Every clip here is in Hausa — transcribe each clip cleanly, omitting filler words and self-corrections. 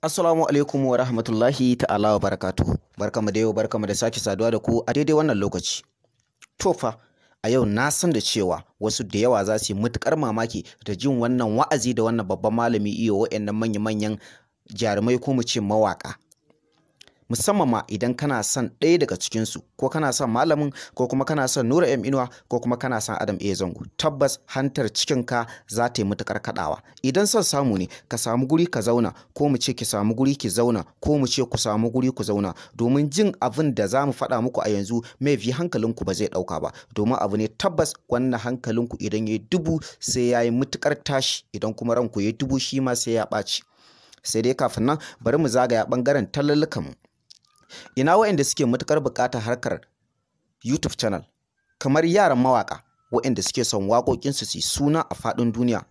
Assalamu alaikum wa rahmatullahi ta'ala wa barakatuhu. Barkamu da yau, barkamu da sake saduwa da ku a daidai wannan lokaci. To fa, a yau na san da cewa wasu da yawa za su yi matuƙar mamaki da jin wannan wa'azi da wannan babban malami iyo wa'annan manya-manyan jarumai ko mu ce mawaƙa. Musamman ma idan kana son ɗaya daga cikinsu, ko kana son malamin, ko kuma kana son Nura M Inuwa, ko kuma kana son Adam A Zango. Tabbas hantar cikinka za ta yi matuƙar kaɗawa. Idan son samu ne, ka samu guri ka zauna, ko mu ce ki samu guri ki zauna, ko mu ce ku samu guri ku zauna, domin jin abin da za mu faɗa muku a yanzu maybe hankalinku ba zai ɗauka ba. Domin abu ne tabbas wannan hankalinku idan ya yi dubu sai ya yi matuƙar tashi, idan kuma ranku ya yi dubu shi ma sai ya ɓaci. Sai dai kafin nan bari mu zagaya ɓangaren tallallukanmu. Ina waɗanda suke matuƙar buƙatar harkar YouTube channel kamar yaran mawaƙa waɗanda suke son waƙoƙinsu su yi suna a faɗin duniya,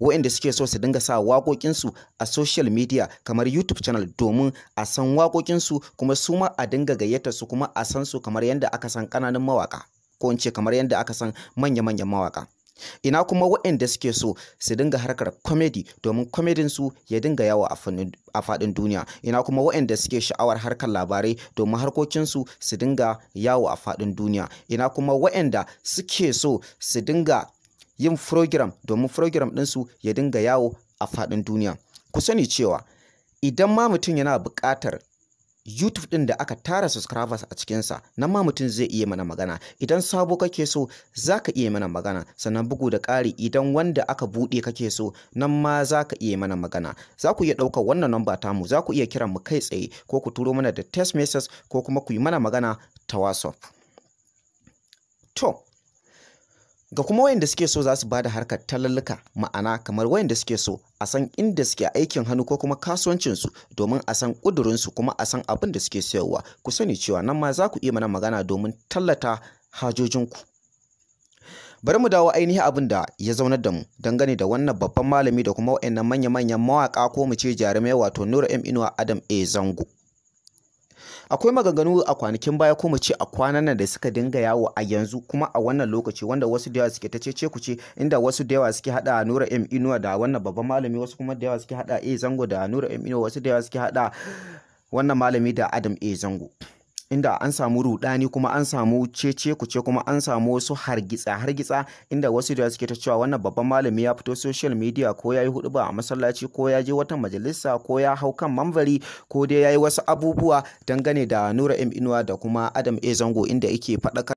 waɗanda suke so su dinga sa waƙoƙinsu a social media kamar YouTube channel domin a san waƙoƙinsu kuma su ma a dinga gayyatar su kuma a san su kamar yadda aka san ƙananan mawaƙa, ko in ce kamar yadda aka san manya-manyan mawaƙa. Ina kuma waɗanda suke so su dinga harkar comedy domin comedyn su ya dinga yawo a faɗin duniya. Ina kuma waɗanda suke sha'awar harkar labarai domin harkokinsu su dinga yawo a faɗin duniya. Ina kuma waɗanda suke so su dinga yin program domin program ɗinsu ya dinga yawo a faɗin duniya. Ku sani cewa idan ma mutum yana buƙatar YouTube ɗin da aka tara subscribers a cikinsa, nan ma mutum zai iya mana magana. Idan sabo kake so za ka iya mana magana, sannan bugu da ƙari idan wanda aka buɗe kake so nan ma za ka iya mana magana. Za ku iya ɗaukar wannan namba tamu, za ku iya kiran mu kai tsaye, ko ku turo mana da text message, ko kuma ku yi mana magana ta WhatsApp. To, ga kuma wayanda suke so za su bada harkar talalluka, ma'ana kamar wayanda suke so a san inda suke aikin hannu ko kuma kasuwancinsu domin a san ƙudurinsu kuma a san abin da suke sayarwa, ku sani cewa nan ma za ku iya mana magana domin tallata hajojinku. Bari mu dawo ainihin abin da ya zaunar da mu dangane da wannan babban malami da kuma waɗannan manya-manyan mawaƙa ko mu ce jarumai, wato Nura M Inuwa, Adam A Zango. Akwai maganganu a kwanakin baya ko mu ce a kwanan nan da suka dinga yawo a yanzu kuma a wannan lokaci, wanda wasu da yawa suke ta cece ku ce, inda wasu da yawa suke hada Nura M Inuwa da wannan babban malami, wasu kuma da yawa suke hada A Zango da Nura M Inuwa, wasu da yawa suke hada wannan malami da Adam A Zango. Inda an samu rudani kuma an samu cece ku ce kuma an samu wasu hargitsa inda wasu da suke ta cewa wannan babban malami ya fito social media ko ya yi huɗuba a masallaci ko ya je wata majalisa ko ya hau kan mambari ko dai ya yi wasu abubuwa dangane da Nura M Inuwa da kuma Adam A Zango, inda yake faɗakar